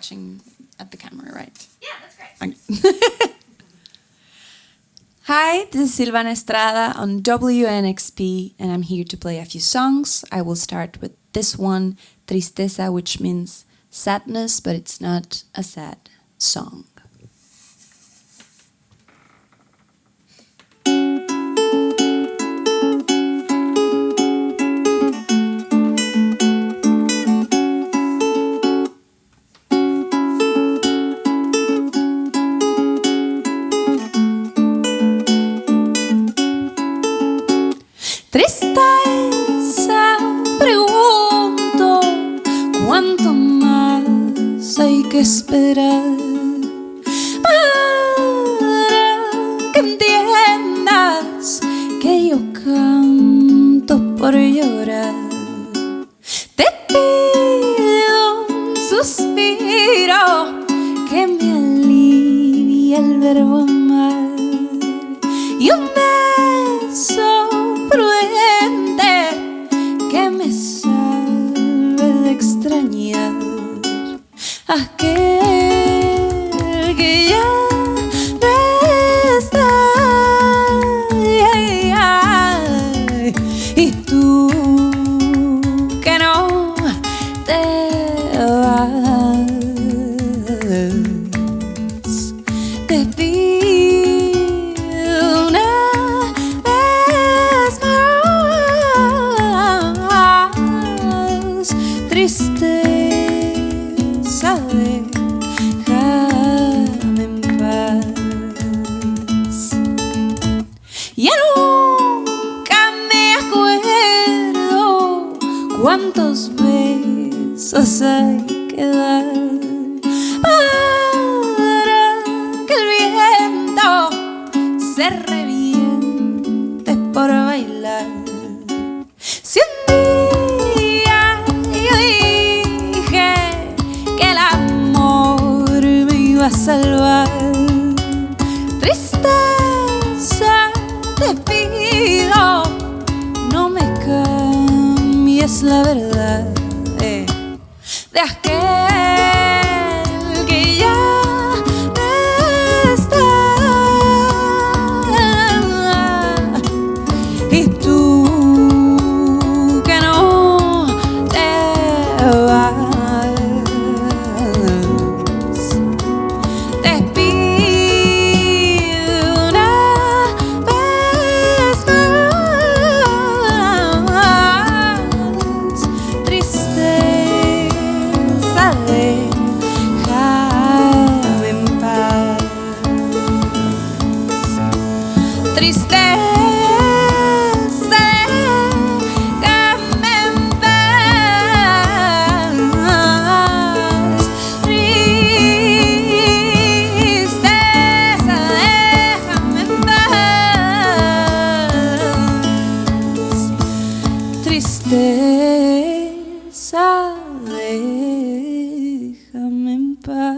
watching at the camera, right? Yeah, that's great. Okay. Hi, this is Silvana Estrada on WNXP, and I'm here to play a few songs. I will start with this one, Tristeza, which means sadness, but it's not a sad song. Tristeza, pregunto, ¿cuánto más hay que esperar para que entiendas que yo canto por llorar? Te pido un suspiro que me alivie el verbo amar y un beso prudente que me salve de extrañar aquel que ya no está, y tú que no te vas. Te pido una tristeza, déjame en paz. Ya nunca me acuerdo cuántos besos hay que dar para que el viento se reviente por bailar. Si un día yo dije que el amor me iba a salvar, tristeza, te pido, no me cambies la verdad de aquel que ya no está, y tú que no te vas. Te pido una vez más, tristeza, déjame en paz. Tristeza, déjame en paz. Tristeza, déjame en paz. Tristeza, déjame en paz.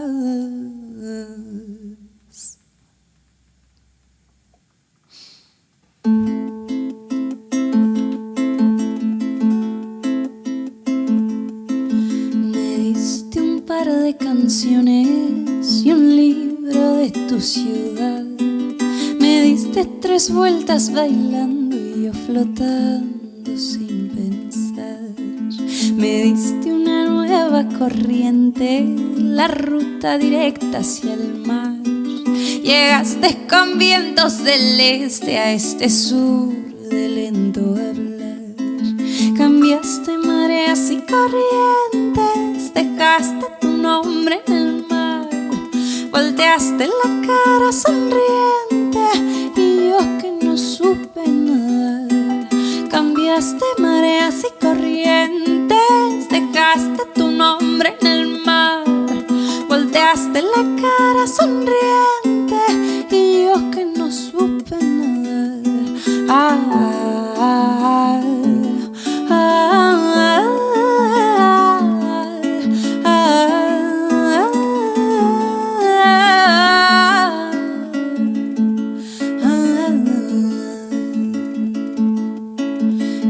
Me diste un par de canciones y un libro de tu ciudad. Me diste 3 vueltas bailando y yo flotando sin pensar. Me diste una nueva corriente, la ruta directa hacia el mar. Llegaste con vientos del este a este sur de lento hablar. Cambiaste mareas y corrientes, dejaste tu nombre en el mar. Volteaste la cara sonriente y yo que no supe nadar. Cambiaste mareas y corrientes, dejaste tu nombre en el mar. Volteaste la cara sonriente y yo que no supe nadar.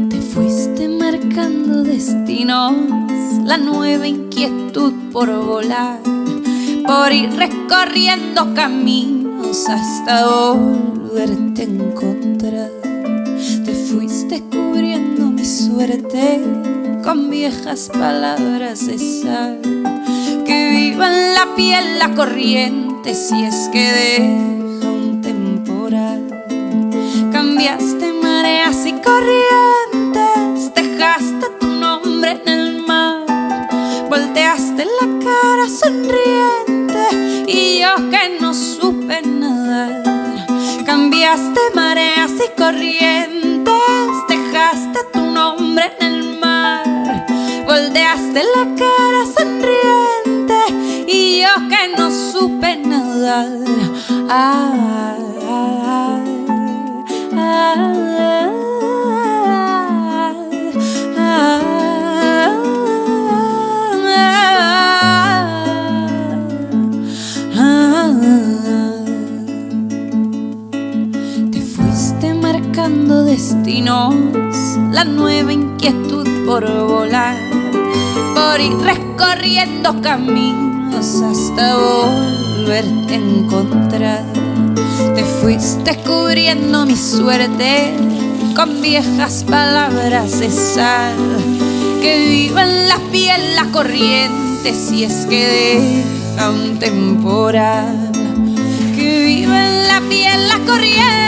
Te fuiste marcando destinos, la nueva inquietud por volar. por ir recorriendo caminos hasta volverte a encontrar. Te fuiste cubriendo mi suerte con viejas palabras de sal. Que viva en la piel la corriente si es que deja un temporal. Cambiaste mareas y corrientes, dejaste tu nombre en el mar. Volteaste la cara sonriente y yo que no supe nadar. Cambiaste mareas y corrientes, dejaste tu nombre en el mar. Volteaste la cara sonriente y yo que no supe nadar. Ah, ah, ah, ah, destinos, la nueva inquietud por volar, por ir recorriendo caminos hasta volverte a encontrar. Te fuiste cubriendo mi suerte con viejas palabras de sal. Que viva en la piel la corriente si es que deja un temporal. Que viva en la piel la corriente.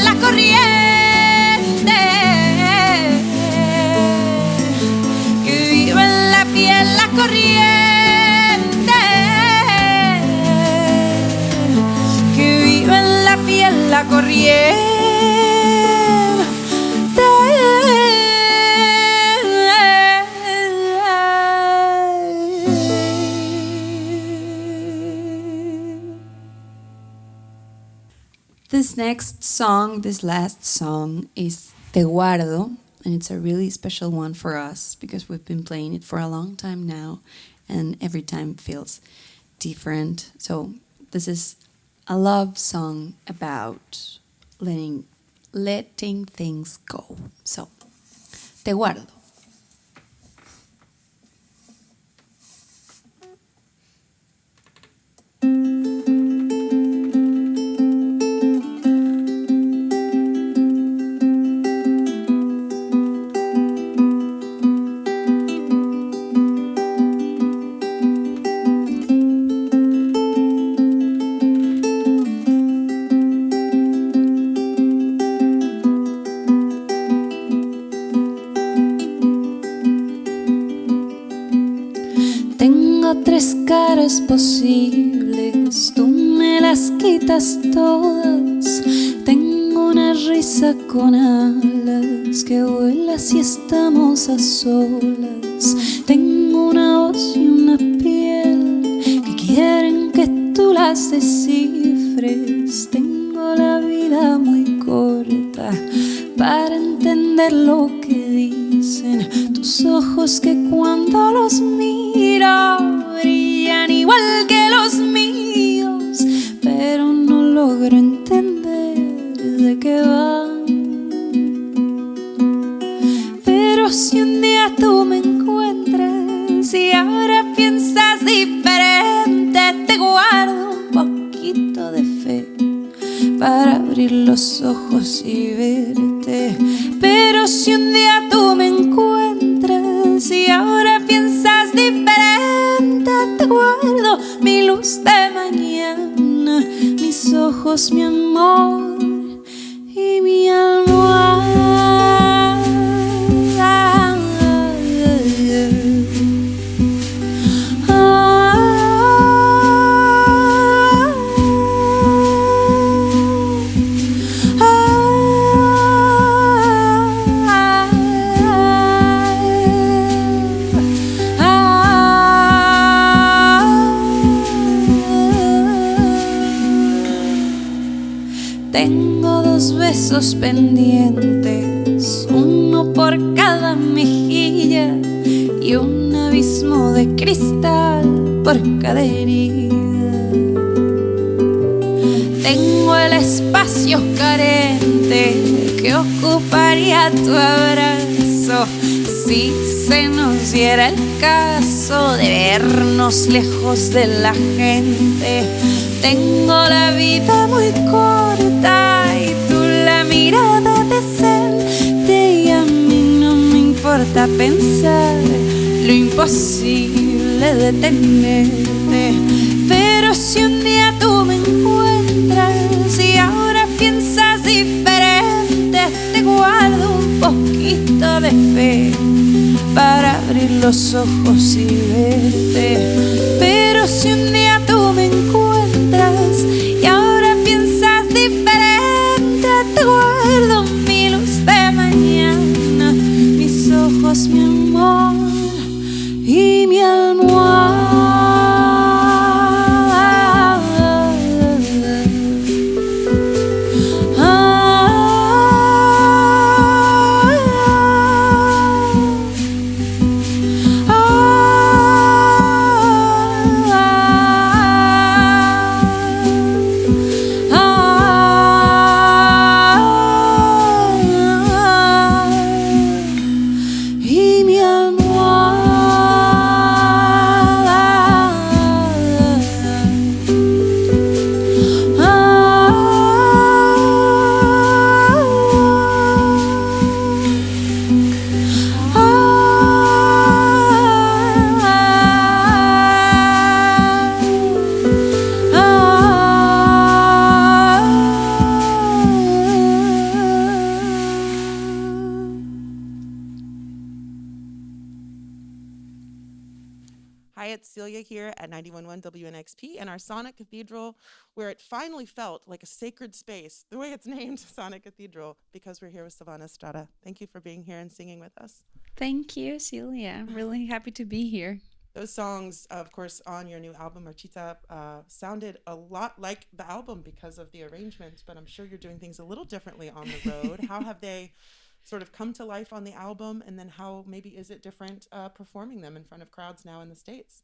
La corriente, que viva en la piel la corriente, que viva en la piel la corriente. This next song, this last song, is Te Guardo, and it's a really special one for us because we've been playing it for a long time now, and every time feels different. So this is a love song about letting things go. So, Te Guardo. Tres caras posibles, tú me las quitas todas. Tengo una risa con alas que vuela si estamos a solas. Tengo una voz y una piel que quieren que tú las descifres. Tengo la vida muy corta para entender lo que dicen tus ojos, que cuando los miro brillan igual que los míos, pero no logro entender de qué van. Pero si un día tú me encuentras y ahora piensas diferente, te guardo un poquito de fe para abrir los ojos y verte. Pero si un día tú me encuentras y ahora piensas diferente, te guardo mi luz de mañana, mis ojos, mi amor y mi almohada. Tengo dos besos pendientes, uno por cada mejilla y un abismo de cristal por cada herida. Tengo el espacio carente que ocuparía tu abrazo acaso si se nos diera el caso de vernos lejos de la gente. Tengo la vida muy corta y tú la mirada decente, y a mí no me importa pensar lo imposible de tenerte. Pero si un día tú me encuentras y ahora piensas diferente, te guardo un poquito de fe para abrir los ojos y verte. Pero si un día tú me encuentras y ahora piensas diferente, te guardo mi luz de mañana, mis ojos, mi amor y mi almohada. Hi, it's Celia here at 91.1 WNXP and our Sonic Cathedral, where it finally felt like a sacred space, the way it's named Sonic Cathedral, because we're here with Silvana Estrada. Thank you for being here and singing with us. Thank you, Celia. I'm really happy to be here. Those songs, of course, on your new album, Marchita, sounded a lot like the album because of the arrangements, but I'm sure you're doing things a little differently on the road. How have they sort of come to life on the album, and then how maybe is it different performing them in front of crowds now in the States?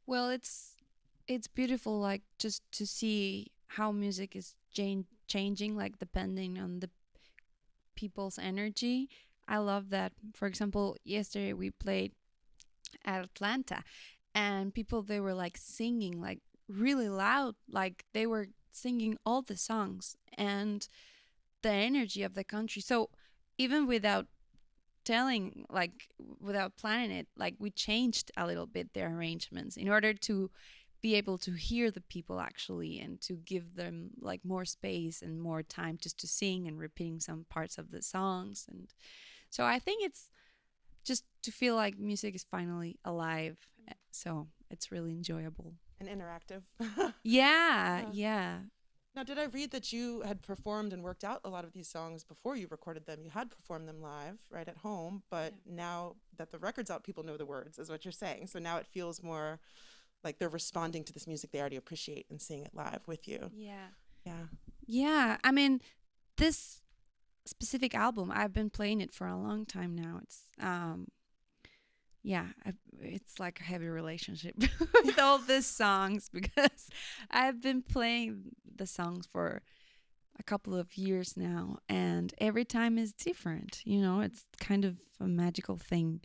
Well, it's beautiful, like just to see how music is changing, like depending on the people's energy. I love that. For example, yesterday we played at Atlanta, and people, they were like singing like really loud, like they were singing all the songs and the energy of the country. So even without telling, like without planning it, like we changed a little bit their arrangements in order to be able to hear the people actually, and to give them like more space and more time just to sing and repeating some parts of the songs. And so I think it's just to feel like music is finally alive. So it's really enjoyable and interactive. Yeah. Now, did I read that you had performed and worked out a lot of these songs before you recorded them? You had performed them live right at home, but now that the record's out, people know the words, is what you're saying. So now it feels more like they're responding to this music they already appreciate and seeing it live with you. Yeah. I mean, this specific album, I've been playing it for a long time now. It's it's like a heavy relationship with all these songs, because I've been playing the songs for a couple of years now, and every time is different. You know, it's kind of a magical thing.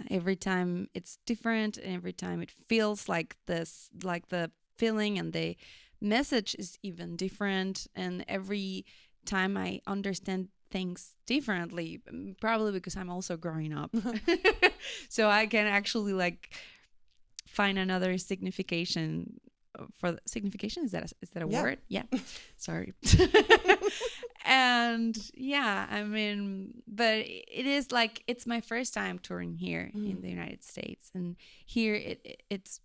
Every time it's different, and every time it feels like this, like the feeling and the message is even different, and every time I understand things differently, probably because I'm also growing up. So I can actually like find another signification for signification. Is that a word? Yeah. Sorry. And yeah, I mean, but it is like, it's my first time touring here in the United States, and here it's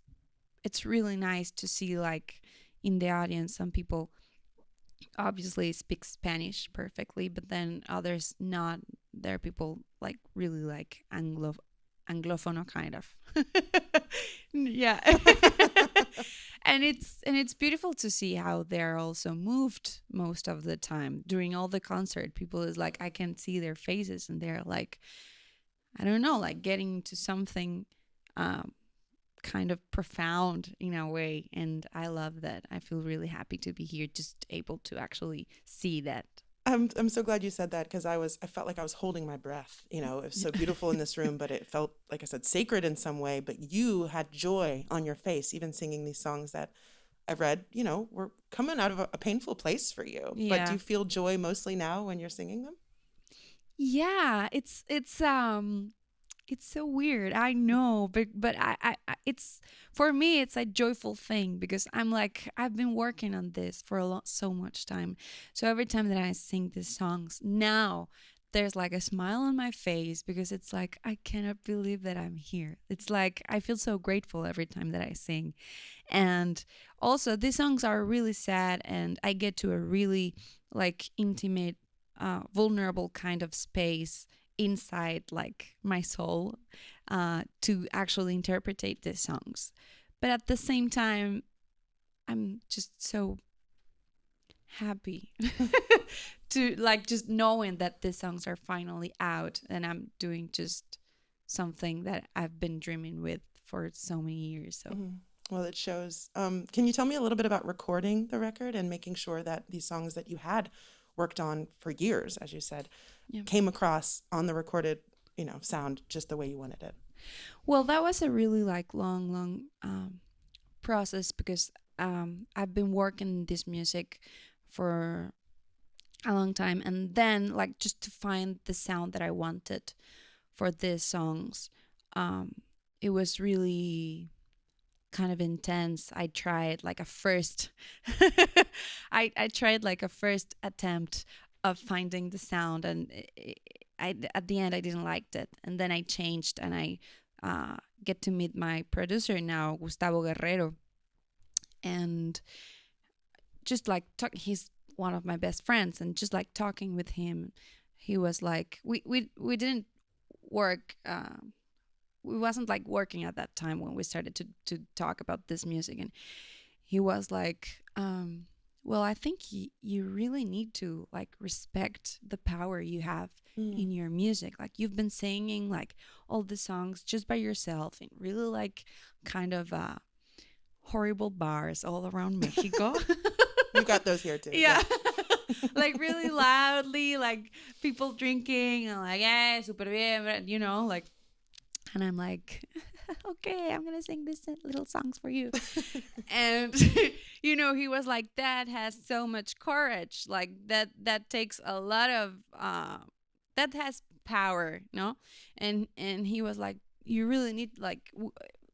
really nice to see like in the audience some people obviously speak Spanish perfectly, but then others not. There are people like really like Anglophone kind of. Yeah. and it's beautiful to see how they're also moved most of the time during all the concert. People is like, I can see their faces and they're like, I don't know, like getting to something kind of profound in a way, and I love that. I feel really happy to be here, just able to actually see that. I'm so glad you said that, because I felt like I was holding my breath. You know, it was so beautiful in this room, but it felt, like I said, sacred in some way. But you had joy on your face, even singing these songs that I've read, you know, were coming out of a painful place for you. But do Yeah. you feel joy mostly now when you're singing them? Yeah, it's so weird. I know, but it's for me it's a joyful thing because I'm like I've been working on this for so much time. So every time that I sing these songs now, there's like a smile on my face because it's like I cannot believe that I'm here. It's like I feel so grateful every time that I sing. And also these songs are really sad and I get to a really like intimate vulnerable kind of space inside like my soul to actually interpretate these songs. But at the same time, I'm just so happy to like just knowing that these songs are finally out and I'm doing just something that I've been dreaming with for so many years. So Well, it shows. Can you tell me a little bit about recording the record and making sure that these songs that you had worked on for years, as you said, yeah. came across on the recorded, you know, sound just the way you wanted it? Well, that was a really like long process because I've been working this music for a long time, and then like just to find the sound that I wanted for these songs, um, it was really kind of intense. I tried like a first, I tried like a first attempt of finding the sound, and I at the end I didn't like it, and then I changed, and I get to meet my producer now, Gustavo Guerrero, and just like he's one of my best friends, and just like talking with him, he was like we didn't work. We wasn't like working at that time when we started to talk about this music, and he was like well, I think you really need to like respect the power you have in your music. Like you've been singing like all the songs just by yourself in really like kind of horrible bars all around Mexico. You got those here too. Yeah. Like really loudly, like people drinking and like, yeah, super bien, you know, like, and I'm like, okay, I'm gonna sing these little songs for you. And you know, he was like, that has so much courage, like that takes a lot of that has power, no? And he was like, you really need like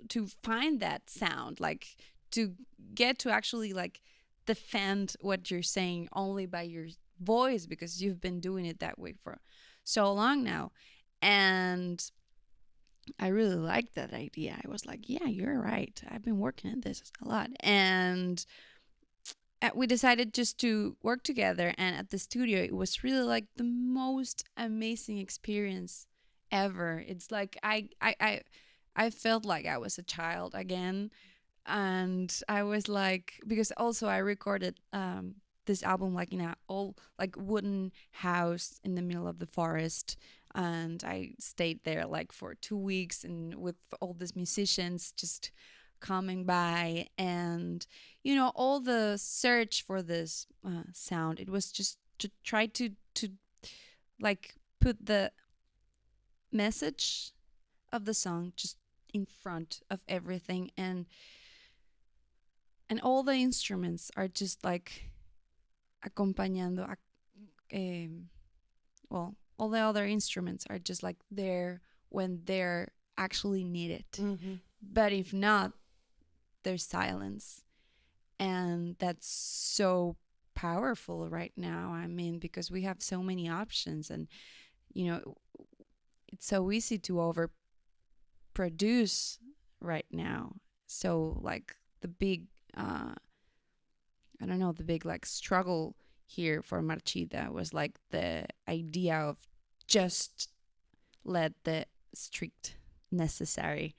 to find that sound, like to get to actually like defend what you're saying only by your voice because you've been doing it that way for so long now. And I really liked that idea. I was like, yeah, you're right. I've been working on this a lot. And we decided just to work together. And at the studio, it was really like the most amazing experience ever. It's like I felt like I was a child again. And I was like, because also I recorded this album like in a old like wooden house in the middle of the forest, and I stayed there like for 2 weeks and with all these musicians just coming by, and you know, all the search for this sound, it was just to try to like put the message of the song just in front of everything, and all the instruments are just like acompañando well, all the other instruments are just like there when they're actually needed. But if not, there's silence, and that's so powerful right now. I mean, because we have so many options, and you know, it's so easy to overproduce right now. So like the big I don't know, the big like struggle here for Marchita was like the idea of just let the strict necessary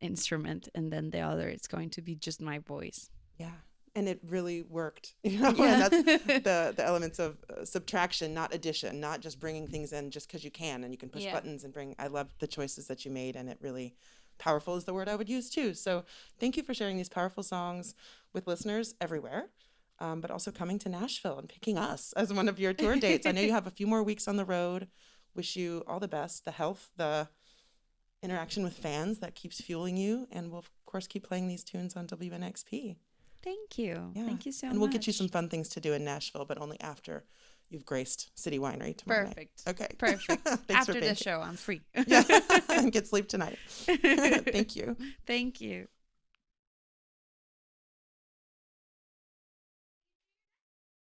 instrument, and then the other it's going to be just my voice. Yeah. And it really worked, you know. Yeah. And that's the elements of subtraction, not addition, not just bringing things in just because you can and you can push buttons and bring. I love the choices that you made, and it really powerful is the word I would use too. So thank you for sharing these powerful songs with listeners everywhere. but also coming to Nashville and picking us as one of your tour dates. I know you have a few more weeks on the road. Wish you all the best, the health, the interaction with fans that keeps fueling you. And we'll, of course, keep playing these tunes on WNXP. Thank you. Yeah. Thank you so much. And we'll get you some fun things to do in Nashville, but only after you've graced City Winery tomorrow Perfect. night. Okay. Perfect. Thanks After for the show, I'm free. Yeah. And get sleep tonight. Thank you. Thank you.